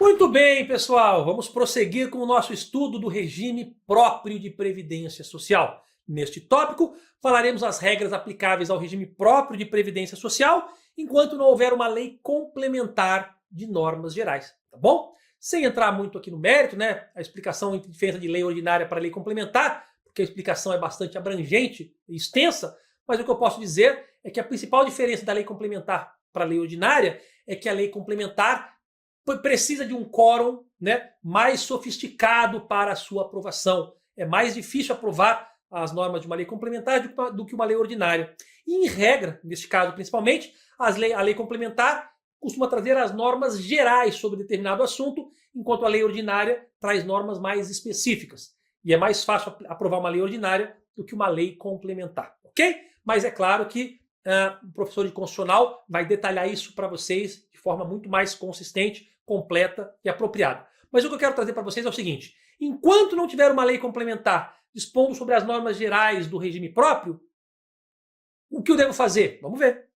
Muito bem, pessoal, vamos prosseguir com o nosso estudo do regime próprio de previdência social. Neste tópico, falaremos as regras aplicáveis ao regime próprio de previdência social, enquanto não houver uma lei complementar de normas gerais, tá bom? Sem entrar muito aqui no mérito, né, a explicação entre diferença de lei ordinária para lei complementar, porque a explicação é bastante abrangente e extensa, mas o que eu posso dizer é que a principal diferença da lei complementar para a lei ordinária é que a lei complementar precisa de um quórum, né, mais sofisticado para a sua aprovação. É mais difícil aprovar as normas de uma lei complementar do que uma lei ordinária. E, em regra, neste caso principalmente, a lei complementar costuma trazer as normas gerais sobre determinado assunto, enquanto a lei ordinária traz normas mais específicas. E é mais fácil aprovar uma lei ordinária do que uma lei complementar, ok? Mas é claro que o professor de constitucional vai detalhar isso para vocês de forma muito mais consistente, completa e apropriada. Mas o que eu quero trazer para vocês é o seguinte: enquanto não tiver uma lei complementar dispondo sobre as normas gerais do regime próprio, o que eu devo fazer? Vamos ver.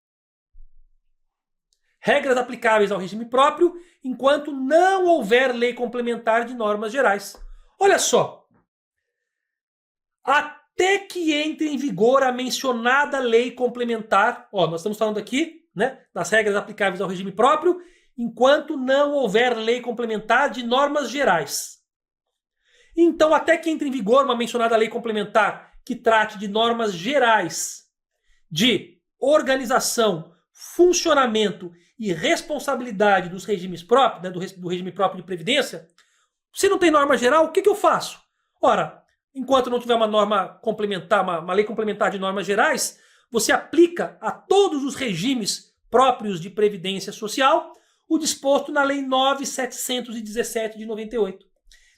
Regras aplicáveis ao regime próprio enquanto não houver lei complementar de normas gerais. Olha só. Até que entre em vigor a mencionada lei complementar, nós estamos falando aqui, né, das regras aplicáveis ao regime próprio, enquanto não houver lei complementar de normas gerais. Então, até que entre em vigor uma mencionada lei complementar que trate de normas gerais de organização, funcionamento e responsabilidade dos regimes próprios, né, do regime próprio de previdência, se não tem norma geral, o que eu faço? Ora, enquanto não tiver uma norma complementar, uma lei complementar de normas gerais, você aplica a todos os regimes próprios de previdência social o disposto na Lei 9.717 de 98.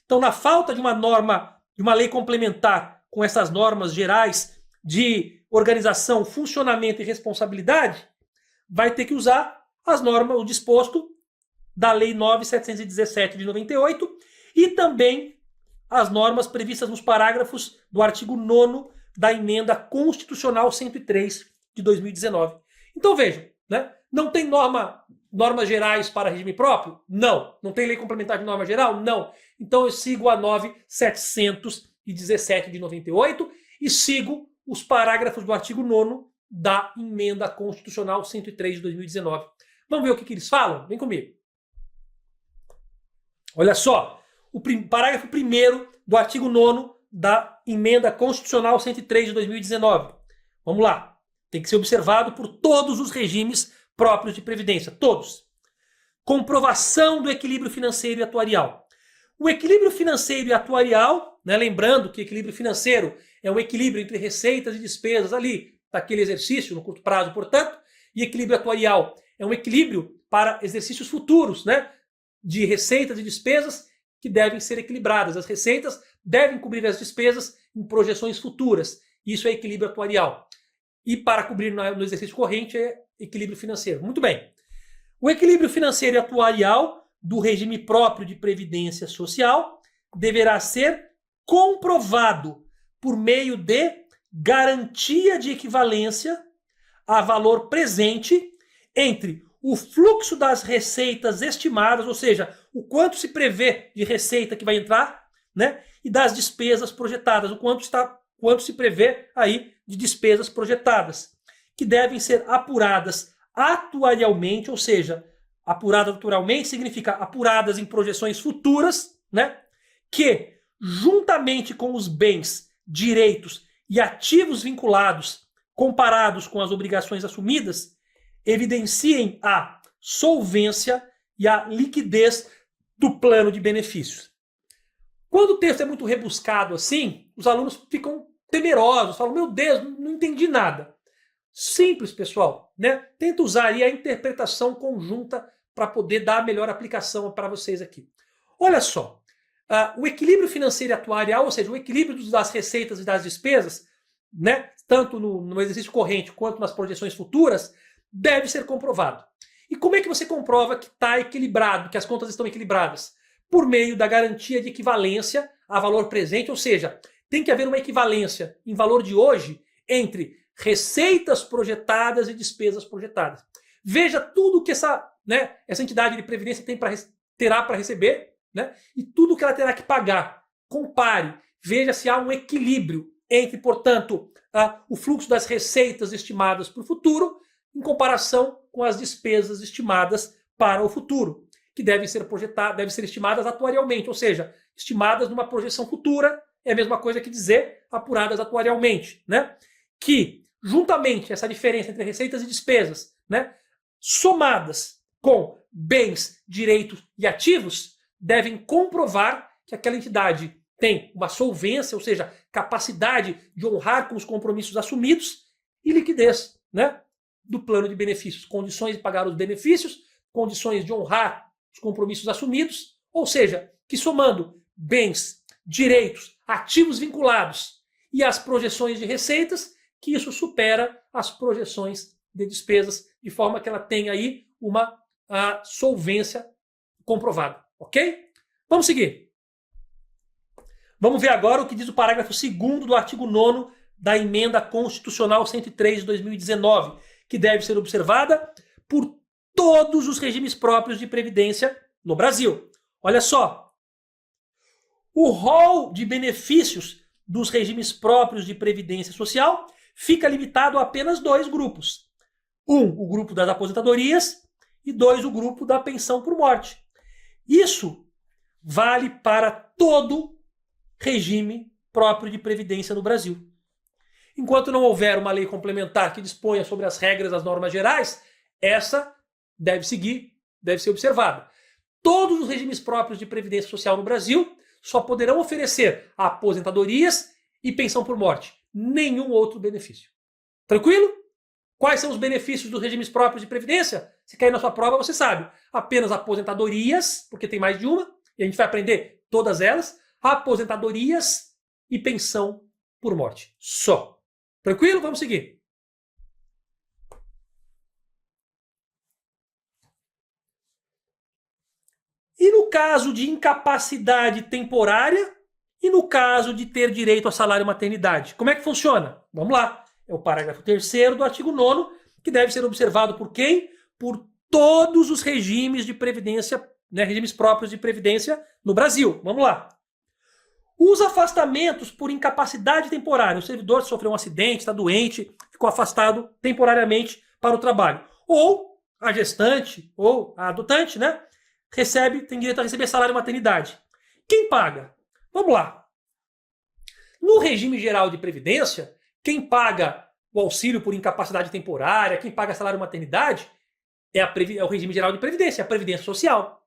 Então, na falta de uma norma, de uma lei complementar com essas normas gerais de organização, funcionamento e responsabilidade, vai ter que usar as normas, o disposto da Lei 9.717 de 98 e também as normas previstas nos parágrafos do artigo 9º da Emenda Constitucional 103 de 2019. Então vejam, né? Não tem normas gerais para regime próprio? Não. Não tem lei complementar de norma geral? Não. Então eu sigo a 9.717 de 98 e sigo os parágrafos do artigo 9º da Emenda Constitucional 103 de 2019. Vamos ver o que eles falam? Vem comigo. Olha só. O parágrafo 1º do artigo 9º da Emenda Constitucional 103 de 2019. Vamos lá. Tem que ser observado por todos os regimes próprios de previdência. Todos. Comprovação do equilíbrio financeiro e atuarial. O equilíbrio financeiro e atuarial, né, lembrando que equilíbrio financeiro é o equilíbrio entre receitas e despesas ali, daquele exercício, no curto prazo, portanto, e equilíbrio atuarial é um equilíbrio para exercícios futuros, né, de receitas e despesas que devem ser equilibradas. As receitas devem cobrir as despesas em projeções futuras. Isso é equilíbrio atuarial. E para cobrir no exercício corrente é equilíbrio financeiro. Muito bem. O equilíbrio financeiro e atuarial do regime próprio de previdência social deverá ser comprovado por meio de garantia de equivalência a valor presente entre o fluxo das receitas estimadas, ou seja, o quanto se prevê de receita que vai entrar, né, e das despesas projetadas, o quanto se prevê aí de despesas projetadas, que devem ser apuradas atuarialmente, ou seja, apuradas atuarialmente significa apuradas em projeções futuras, né, que, juntamente com os bens, direitos e ativos vinculados, comparados com as obrigações assumidas, evidenciem a solvência e a liquidez do plano de benefícios. Quando o texto é muito rebuscado assim, os alunos ficam temerosos, falam, meu Deus, não entendi nada. Simples, pessoal, né? Tenta usar aí a interpretação conjunta para poder dar a melhor aplicação para vocês aqui. Olha só, o equilíbrio financeiro e atuarial, ou seja, o equilíbrio das receitas e das despesas, né, tanto no exercício corrente quanto nas projeções futuras, deve ser comprovado. E como é que você comprova que está equilibrado, que as contas estão equilibradas? Por meio da garantia de equivalência a valor presente, ou seja, tem que haver uma equivalência em valor de hoje entre receitas projetadas e despesas projetadas. Veja tudo que essa entidade de previdência tem terá para receber, né? E tudo que ela terá que pagar. Compare, veja se há um equilíbrio entre, portanto, o fluxo das receitas estimadas para o futuro em comparação com as despesas estimadas para o futuro, que devem ser projetadas, devem ser estimadas atuarialmente, ou seja, estimadas numa projeção futura, é a mesma coisa que dizer apuradas atuarialmente, né? Que, juntamente, essa diferença entre receitas e despesas, né, somadas com bens, direitos e ativos, devem comprovar que aquela entidade tem uma solvência, ou seja, capacidade de honrar com os compromissos assumidos e liquidez, né, do plano de benefícios, condições de pagar os benefícios, condições de honrar os compromissos assumidos, ou seja, que somando bens, direitos, ativos vinculados e as projeções de receitas, que isso supera as projeções de despesas, de forma que ela tenha aí uma solvência comprovada, ok? Vamos seguir. Vamos ver agora o que diz o parágrafo 2º do artigo 9º da Emenda Constitucional 103 de 2019, que deve ser observada por todos os regimes próprios de previdência no Brasil. Olha só, o rol de benefícios dos regimes próprios de previdência social fica limitado a apenas 2 grupos. O grupo das aposentadorias e 2, o grupo da pensão por morte. Isso vale para todo regime próprio de previdência no Brasil. Enquanto não houver uma lei complementar que disponha sobre as regras das normas gerais, essa deve ser observada. Todos os regimes próprios de previdência social no Brasil só poderão oferecer aposentadorias e pensão por morte, nenhum outro benefício. Tranquilo? Quais são os benefícios dos regimes próprios de previdência? Se cair na sua prova, você sabe. Apenas aposentadorias, porque tem mais de uma, e a gente vai aprender todas elas, aposentadorias e pensão por morte. Só. Tranquilo? Vamos seguir. E no caso de incapacidade temporária e no caso de ter direito a salário maternidade, como é que funciona? Vamos lá. É o parágrafo 3º do artigo 9º, que deve ser observado por quem? Por todos os regimes de previdência, né, regimes próprios de previdência no Brasil. Vamos lá. Os afastamentos por incapacidade temporária. O servidor sofreu um acidente, está doente, ficou afastado temporariamente para o trabalho. Ou a gestante, ou a adotante, né, tem direito a receber salário maternidade. Quem paga? Vamos lá. No regime geral de previdência, quem paga o auxílio por incapacidade temporária, quem paga salário maternidade, é o regime geral de previdência, a Previdência Social.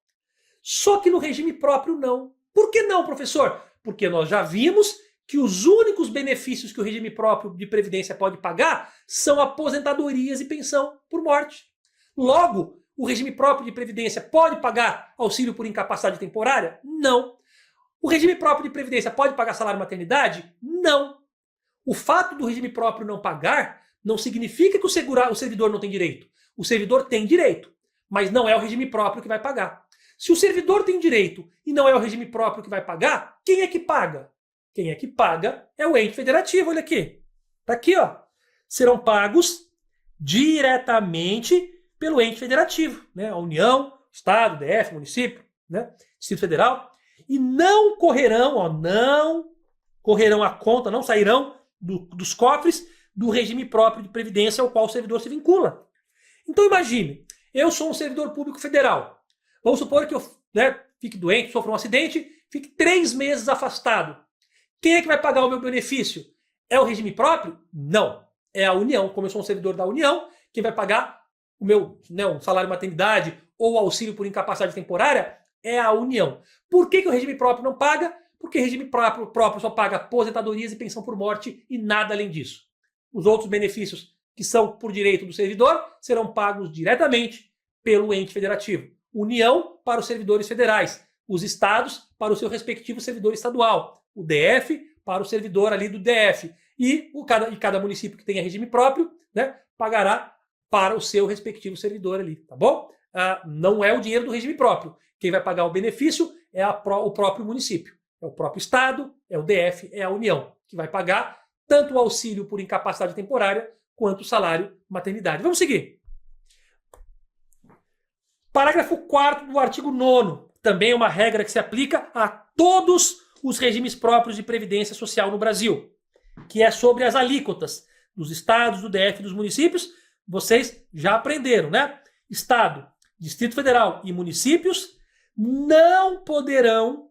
Só que no regime próprio não. Por que não, professor? Porque nós já vimos que os únicos benefícios que o regime próprio de previdência pode pagar são aposentadorias e pensão por morte. Logo, o regime próprio de previdência pode pagar auxílio por incapacidade temporária? Não. O regime próprio de previdência pode pagar salário maternidade? Não. O fato do regime próprio não pagar não significa que o servidor não tem direito. O servidor tem direito, mas não é o regime próprio que vai pagar. Se o servidor tem direito e não é o regime próprio que vai pagar, quem é que paga? Quem é que paga é o ente federativo, olha aqui. Tá aqui, ó. Serão pagos diretamente pelo ente federativo, né? A União, Estado, DF, município, né? Distrito Federal. E não correrão a conta, não sairão dos cofres do regime próprio de previdência ao qual o servidor se vincula. Então imagine, eu sou um servidor público federal. Vamos supor que eu fique doente, sofra um acidente, fique 3 meses afastado. Quem é que vai pagar o meu benefício? É o regime próprio? Não. É a União. Como eu sou um servidor da União, quem vai pagar o meu um salário maternidade ou auxílio por incapacidade temporária é a União. Por que o regime próprio não paga? Porque o regime próprio só paga aposentadorias e pensão por morte e nada além disso. Os outros benefícios que são por direito do servidor serão pagos diretamente pelo ente federativo. União para os servidores federais, os estados para o seu respectivo servidor estadual, o DF para o servidor ali do DF e cada município que tenha regime próprio, né, pagará para o seu respectivo servidor ali, tá bom? Não é o dinheiro do regime próprio. Quem vai pagar o benefício é o próprio município, é o próprio estado, é o DF, é a União, que vai pagar tanto o auxílio por incapacidade temporária quanto o salário maternidade. Vamos seguir. Parágrafo 4º do artigo 9º. também é uma regra que se aplica a todos os regimes próprios de previdência social no Brasil, que é sobre as alíquotas dos estados, do DF e dos municípios. Vocês já aprenderam, né? Estado, Distrito Federal e municípios não poderão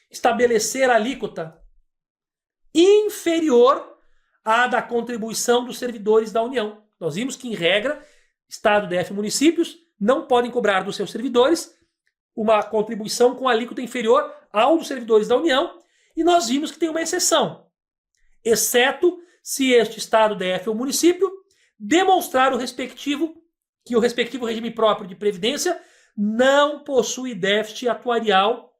estabelecer alíquota inferior à da contribuição dos servidores da União. Nós vimos que, em regra, Estado, DF e municípios não podem cobrar dos seus servidores uma contribuição com alíquota inferior ao dos servidores da União, e nós vimos que tem uma exceção, exceto se este Estado, DF ou município demonstrar que o respectivo regime próprio de previdência não possui déficit atuarial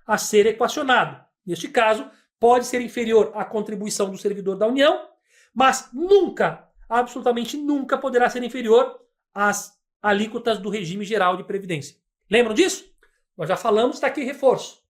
a ser equacionado. Neste caso, pode ser inferior à contribuição do servidor da União, mas nunca, absolutamente nunca, poderá ser inferior às alíquotas do regime geral de previdência. Lembram disso? Nós já falamos, está aqui reforço.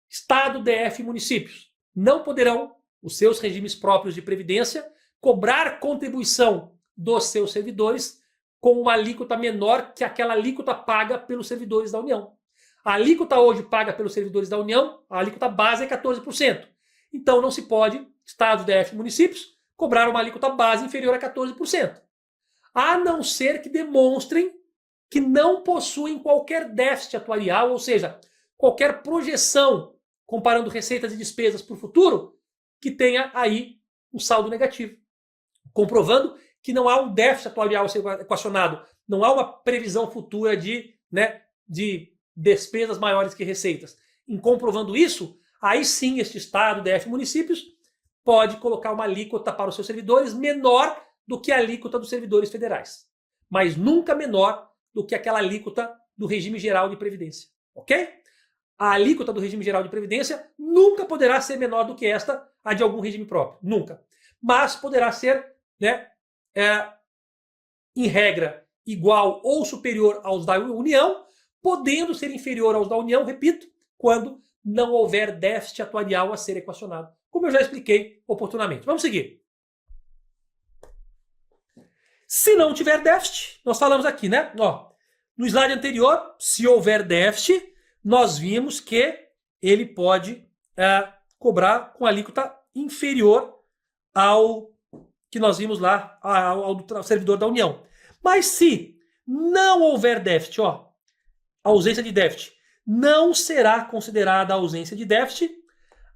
Estado, DF e municípios não poderão, os seus regimes próprios de previdência, cobrar contribuição dos seus servidores com uma alíquota menor que aquela alíquota paga pelos servidores da União. A alíquota hoje paga pelos servidores da União, a alíquota base é 14%. Então não se pode, Estados, DF e municípios, cobrar uma alíquota base inferior a 14%. A não ser que demonstrem que não possuem qualquer déficit atuarial, ou seja, qualquer projeção, comparando receitas e despesas para o futuro, que tenha aí um saldo negativo. Comprovando que não há um déficit atuarial a ser equacionado, não há uma previsão futura de despesas maiores que receitas. Em comprovando isso, aí sim este Estado, DF e municípios pode colocar uma alíquota para os seus servidores menor do que a alíquota dos servidores federais, mas nunca menor do que aquela alíquota do regime geral de previdência, ok? A alíquota do regime geral de previdência nunca poderá ser menor do que esta, a de algum regime próprio, nunca. Mas poderá ser, em regra, igual ou superior aos da União, podendo ser inferior aos da União, repito, quando não houver déficit atuarial a ser equacionado, como eu já expliquei oportunamente. Vamos seguir. Se não tiver déficit, nós falamos aqui, né? No slide anterior, se houver déficit, nós vimos que ele pode cobrar com alíquota inferior ao que nós vimos lá, ao servidor da União. Mas se não houver déficit, ausência de déficit, não será considerada a ausência de déficit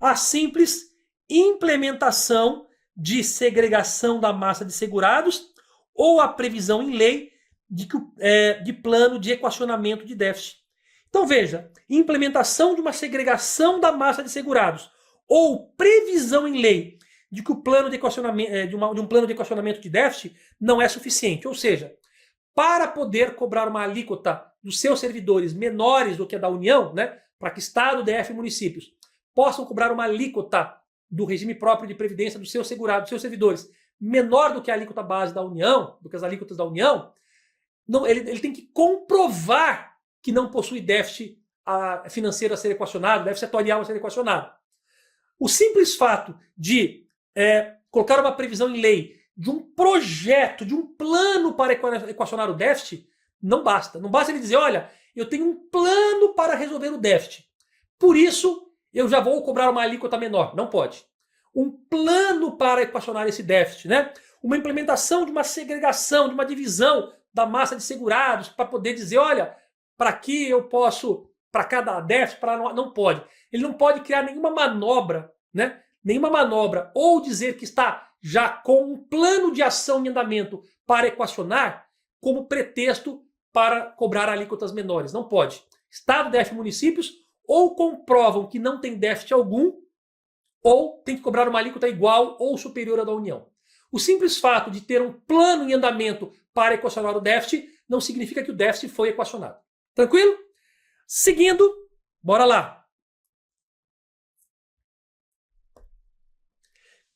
a simples implementação de segregação da massa de segurados ou a previsão em lei de plano de equacionamento de déficit. Então veja, implementação de uma segregação da massa de segurados ou previsão em lei de que o plano de equacionamento, de um plano de equacionamento de déficit não é suficiente. Ou seja, para poder cobrar uma alíquota dos seus servidores menores do que a da União, para que Estado, DF e municípios possam cobrar uma alíquota do regime próprio de previdência dos seus segurados, dos seus servidores, menor do que a alíquota base da União, do que as alíquotas da União, ele tem que comprovar que não possui déficit financeiro a ser equacionado, déficit atuarial a ser equacionado. O simples fato de colocar uma previsão em lei de um projeto, de um plano para equacionar o déficit, não basta. Não basta ele dizer, olha, eu tenho um plano para resolver o déficit. Por isso, eu já vou cobrar uma alíquota menor. Não pode. Um plano para equacionar esse déficit, uma implementação de uma segregação, de uma divisão da massa de segurados, para poder dizer, olha, para que eu posso, para cada déficit, não pode. Ele não pode criar nenhuma manobra, nenhuma manobra, ou dizer que está já com um plano de ação em andamento para equacionar, como pretexto para cobrar alíquotas menores. Não pode. Estado, DF e municípios ou comprovam que não tem déficit algum, ou tem que cobrar uma alíquota igual ou superior à da União. O simples fato de ter um plano em andamento para equacionar o déficit não significa que o déficit foi equacionado. Tranquilo? Seguindo, bora lá.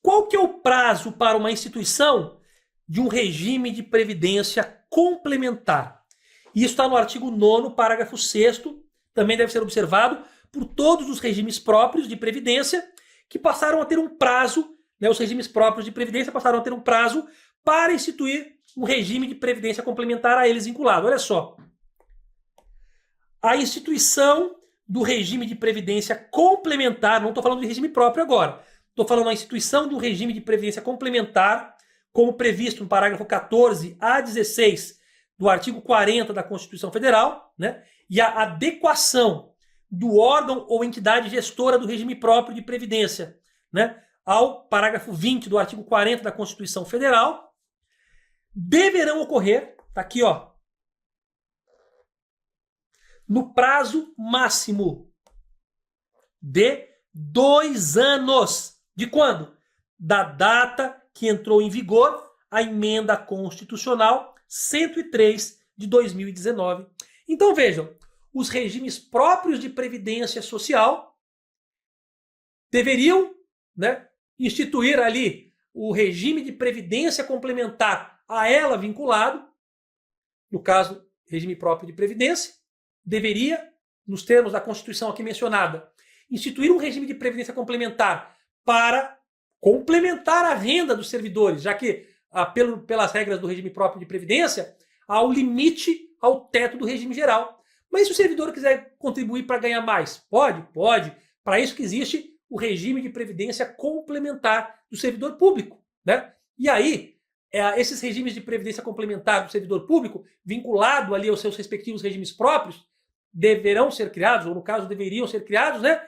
Qual que é o prazo para uma instituição de um regime de previdência complementar? Isso está no artigo 9º, parágrafo 6º, também deve ser observado por todos os regimes próprios de previdência que passaram a ter um prazo, os regimes próprios de previdência passaram a ter um prazo para instituir um regime de previdência complementar a eles vinculado. Olha só. a instituição do regime de previdência complementar, não estou falando de regime próprio agora, estou falando da instituição do regime de previdência complementar, como previsto no parágrafo 14 a 16 do artigo 40 da Constituição Federal, né? E a adequação do órgão ou entidade gestora do regime próprio de previdência, né, ao parágrafo 20 do artigo 40 da Constituição Federal, deverão ocorrer, tá aqui, ó, no prazo máximo de 2 anos. De quando? Da data que entrou em vigor a emenda constitucional 103 de 2019. Então vejam, os regimes próprios de previdência social deveriam, né, instituir ali o regime de previdência complementar a ela vinculado, no caso, regime próprio de previdência, deveria, nos termos da Constituição aqui mencionada, instituir um regime de previdência complementar para complementar a renda dos servidores, já que, pelas regras do regime próprio de previdência, há um limite ao teto do regime geral. Mas se o servidor quiser contribuir para ganhar mais, pode? Pode. Para isso que existe o regime de previdência complementar do servidor público, né? E aí, esses regimes de previdência complementar do servidor público, vinculado ali aos seus respectivos regimes próprios, deverão ser criados, ou no caso deveriam ser criados, né?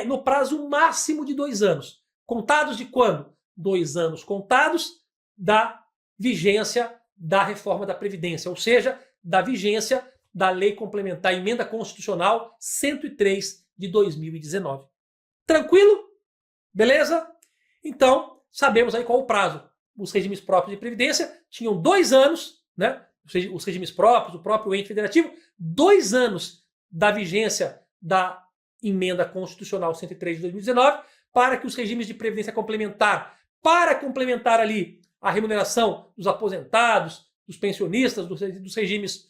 No prazo máximo de 2 anos. Contados de quando? 2 anos contados da vigência da reforma da Previdência, ou seja, da vigência da Lei Complementar, Emenda Constitucional 103 de 2019. Tranquilo? Beleza? Então, sabemos aí qual o prazo. Os regimes próprios de Previdência tinham 2 anos, né? Os regimes próprios, o próprio ente federativo, 2 anos da vigência da Emenda Constitucional 103 de 2019, para que os regimes de previdência complementar, para complementar ali a remuneração dos aposentados, dos pensionistas, dos regimes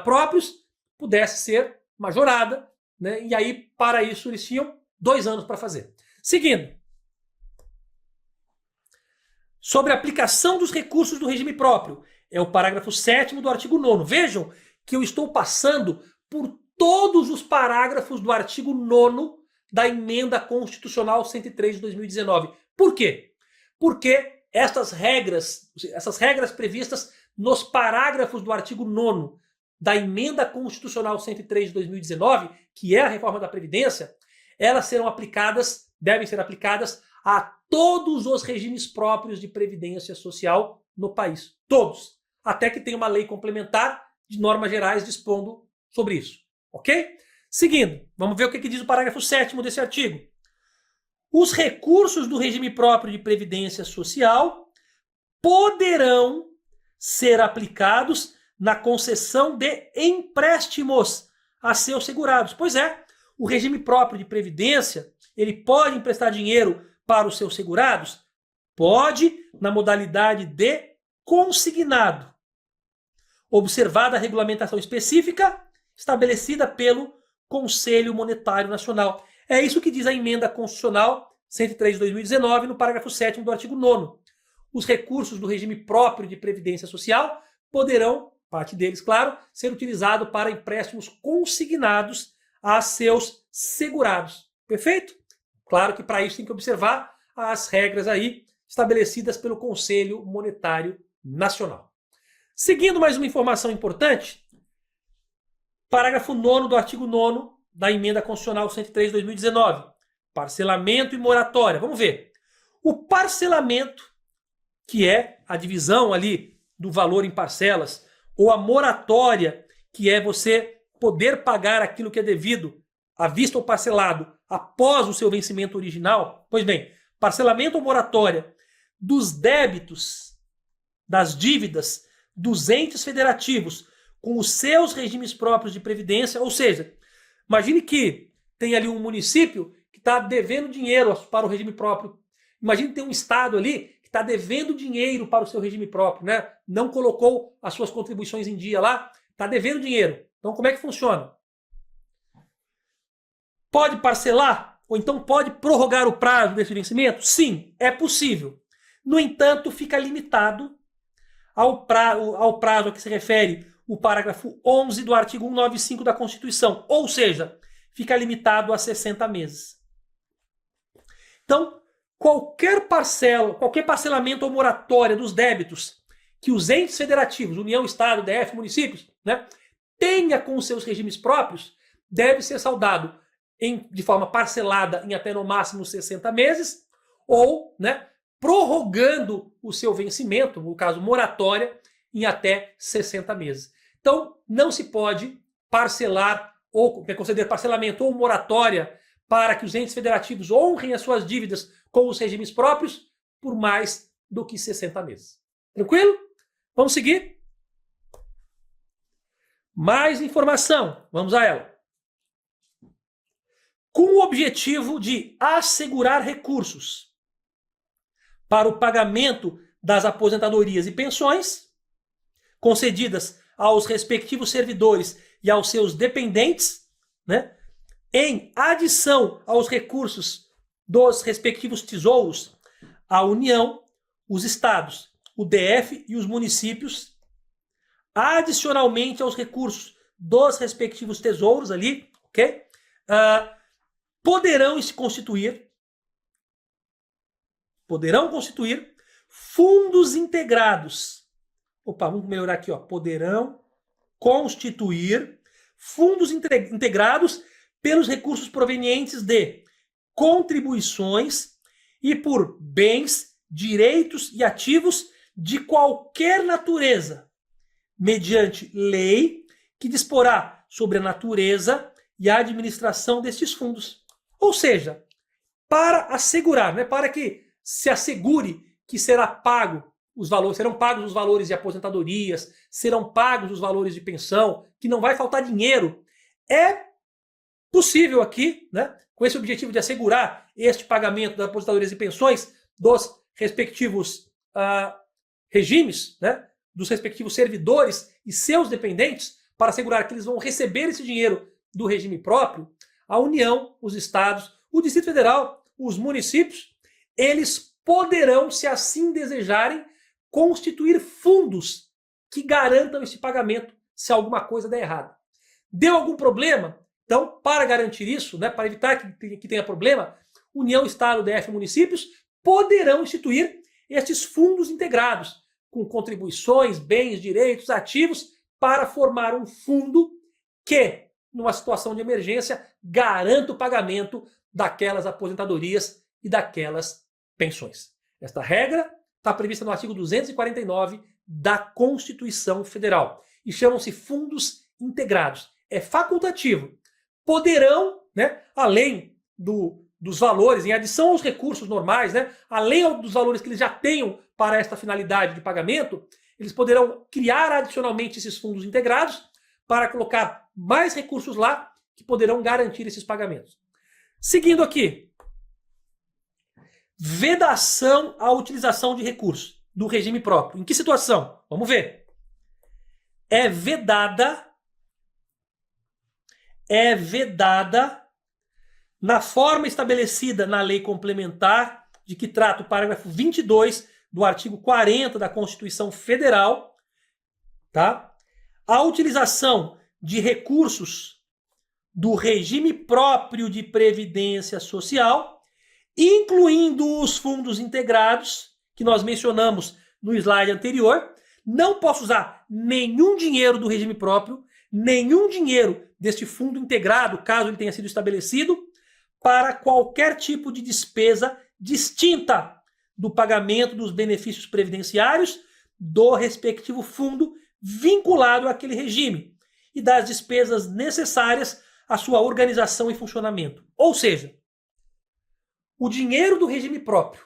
próprios, pudesse ser majorada, né? E aí, para isso, eles tinham 2 anos para fazer. Seguindo. Sobre a aplicação dos recursos do regime próprio. É o parágrafo 7º do artigo 9º. Vejam que eu estou passando por todos os parágrafos do artigo 9º da Emenda Constitucional 103 de 2019. Por quê? Porque essas regras previstas nos parágrafos do artigo 9º da Emenda Constitucional 103 de 2019, que é a reforma da Previdência, elas devem ser aplicadas a todos os regimes próprios de previdência social no país. Todos. Até que tenha uma lei complementar de normas gerais dispondo sobre isso. Ok? Seguindo, vamos ver o que diz o parágrafo 7º desse artigo. Os recursos do regime próprio de previdência social poderão ser aplicados na concessão de empréstimos a seus segurados. Pois é, o regime próprio de previdência, ele pode emprestar dinheiro para os seus segurados? Pode, na modalidade de consignado, observada a regulamentação específica estabelecida pelo Conselho Monetário Nacional. É isso que diz a Emenda Constitucional 103 de 2019, no parágrafo 7º do artigo 9º. Os recursos do regime próprio de previdência social poderão, parte deles, claro, ser utilizados para empréstimos consignados a seus segurados. Perfeito? Claro que para isso tem que observar as regras aí estabelecidas pelo Conselho Monetário Nacional. Seguindo mais uma informação importante, parágrafo 9º do artigo 9º da Emenda Constitucional 103 de 2019. Parcelamento e moratória. Vamos ver. O parcelamento, que é a divisão ali do valor em parcelas, ou a moratória, que é você poder pagar aquilo que é devido à vista ou parcelado após o seu vencimento original. Pois bem, parcelamento ou moratória dos débitos, das dívidas dos entes federativos com os seus regimes próprios de previdência, ou seja, imagine que tem ali um município que está devendo dinheiro para o regime próprio. Imagine que tem um estado ali que está devendo dinheiro para o seu regime próprio, né? Não colocou as suas contribuições em dia lá, está devendo dinheiro. Então como é que funciona? Pode parcelar? Ou então pode prorrogar o prazo desse vencimento? Sim, é possível. No entanto, fica limitado ao prazo a que se refere o parágrafo 11 do artigo 195 da Constituição, ou seja, fica limitado a 60 meses. Então, qualquer parcelamento ou moratória dos débitos que os entes federativos, União, Estado, DF, municípios, né, tenha com seus regimes próprios, deve ser saldado de forma parcelada em até no máximo 60 meses, ou, né, prorrogando o seu vencimento, no caso moratória, em até 60 meses. Então, não se pode parcelar ou conceder parcelamento ou moratória para que os entes federativos honrem as suas dívidas com os regimes próprios por mais do que 60 meses. Tranquilo? Vamos seguir? Mais informação. Vamos a ela. Com o objetivo de assegurar recursos para o pagamento das aposentadorias e pensões concedidas aos respectivos servidores e aos seus dependentes, né, em adição aos recursos dos respectivos tesouros, a União, os estados, o DF e os municípios, adicionalmente aos recursos dos respectivos tesouros ali, ok? Poderão constituir fundos integrados. Opa, vamos melhorar aqui, ó. Poderão constituir fundos integrados pelos recursos provenientes de contribuições e por bens, direitos e ativos de qualquer natureza, mediante lei que disporá sobre a natureza e a administração destes fundos. Ou seja, para assegurar, né, para que se assegure que serão pagos os valores de aposentadorias, serão pagos os valores de pensão, que não vai faltar dinheiro, é possível aqui, né, com esse objetivo de assegurar este pagamento das aposentadorias e pensões dos respectivos regimes, né, dos respectivos servidores e seus dependentes, para assegurar que eles vão receber esse dinheiro do regime próprio, a União, os estados, o Distrito Federal, os municípios, eles poderão, se assim desejarem, constituir fundos que garantam esse pagamento se alguma coisa der errado. Deu algum problema? Então, para garantir isso, né, para evitar que tenha problema, União, Estado, DF e municípios poderão instituir estes fundos integrados, com contribuições, bens, direitos, ativos, para formar um fundo que, numa situação de emergência, garanta o pagamento daquelas aposentadorias e daquelas pensões. Esta regra está prevista no artigo 249 da Constituição Federal e chamam-se fundos integrados. É facultativo. Poderão, né, além dos valores, em adição aos recursos normais, né, além dos valores que eles já tenham para esta finalidade de pagamento, eles poderão criar adicionalmente esses fundos integrados para colocar mais recursos lá que poderão garantir esses pagamentos. Seguindo aqui. Vedação à utilização de recursos do regime próprio. Em que situação? Vamos ver. É vedada na forma estabelecida na lei complementar de que trata o parágrafo 22 do artigo 40 da Constituição Federal, tá? A utilização de recursos do regime próprio de previdência social, incluindo os fundos integrados, que nós mencionamos no slide anterior. Não posso usar nenhum dinheiro do regime próprio, nenhum dinheiro deste fundo integrado, caso ele tenha sido estabelecido, para qualquer tipo de despesa distinta do pagamento dos benefícios previdenciários do respectivo fundo vinculado àquele regime e das despesas necessárias à sua organização e funcionamento. Ou seja, o dinheiro do regime próprio,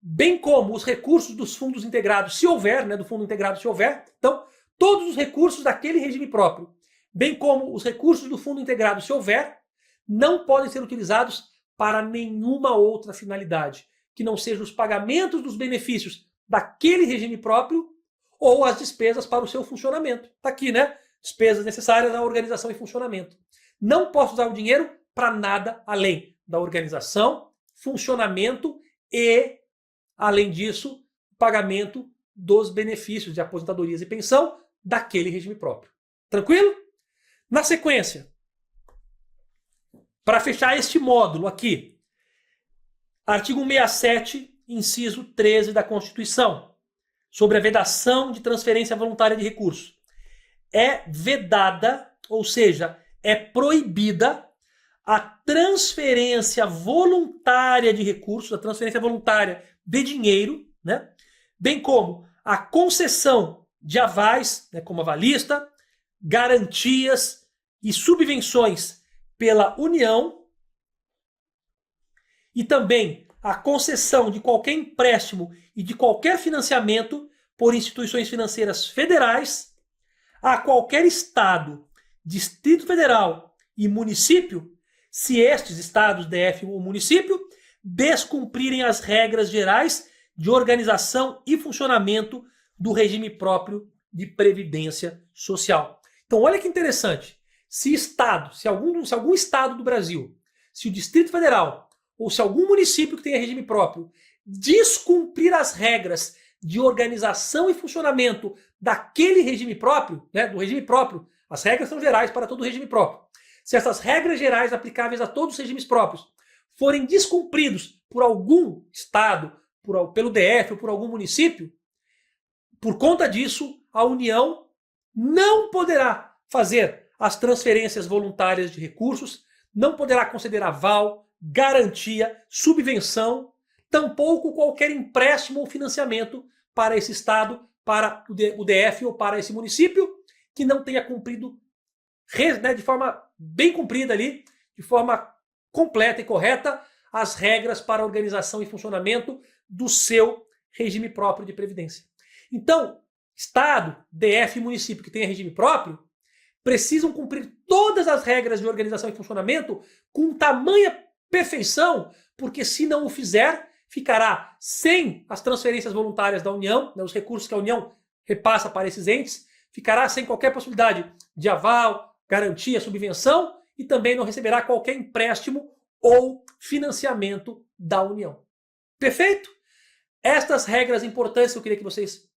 bem como os recursos dos fundos integrados, se houver, né, do fundo integrado se houver, então, todos os recursos daquele regime próprio, bem como os recursos do fundo integrado se houver, não podem ser utilizados para nenhuma outra finalidade, que não sejam os pagamentos dos benefícios daquele regime próprio ou as despesas para o seu funcionamento. Está aqui, né? Despesas necessárias à organização e funcionamento. Não posso usar o dinheiro para nada além da organização, funcionamento e, além disso, pagamento dos benefícios de aposentadorias e pensão daquele regime próprio. Tranquilo? Na sequência, para fechar este módulo aqui, artigo 167, inciso 13 da Constituição, sobre a vedação de transferência voluntária de recursos. É vedada, ou seja, é proibida a transferência voluntária de recursos, a transferência voluntária de dinheiro, né? Bem como a concessão de avais, né, como avalista, garantias e subvenções pela União e também a concessão de qualquer empréstimo e de qualquer financiamento por instituições financeiras federais a qualquer Estado, Distrito Federal e município, se estes estados, DF ou município, descumprirem as regras gerais de organização e funcionamento do regime próprio de previdência social. Então, olha que interessante. Se algum estado do Brasil, se o Distrito Federal ou se algum município que tenha regime próprio descumprir as regras de organização e funcionamento daquele regime próprio, né, do regime próprio, as regras são gerais para todo o regime próprio. Se essas regras gerais aplicáveis a todos os regimes próprios forem descumpridos por algum estado, pelo DF ou por algum município, por conta disso, a União não poderá fazer as transferências voluntárias de recursos, não poderá conceder aval, garantia, subvenção, tampouco qualquer empréstimo ou financiamento para esse estado, para o DF ou para esse município que não tenha cumprido, né, de forma bem cumprida ali, de forma completa e correta, as regras para a organização e funcionamento do seu regime próprio de previdência. Então, Estado, DF e município que tenha regime próprio precisam cumprir todas as regras de organização e funcionamento com tamanha perfeição, porque se não o fizer, ficará sem as transferências voluntárias da União, né, os recursos que a União repassa para esses entes, ficará sem qualquer possibilidade de aval, garantia, subvenção e também não receberá qualquer empréstimo ou financiamento da União. Perfeito? Estas regras importantes que eu queria que vocês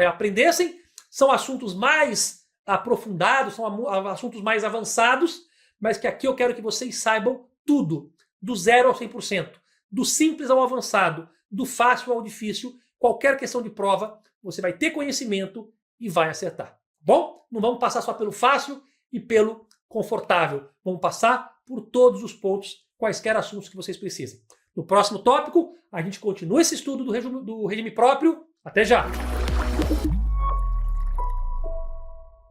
aprendessem são assuntos mais aprofundados, são assuntos mais avançados, mas que aqui eu quero que vocês saibam tudo, do 0 ao 100%, do simples ao avançado, do fácil ao difícil, qualquer questão de prova, você vai ter conhecimento e vai acertar. Bom, não vamos passar só pelo fácil e pelo confortável, vamos passar por todos os pontos, quaisquer assuntos que vocês precisem. No próximo tópico, a gente continua esse estudo do regime próprio. Até já!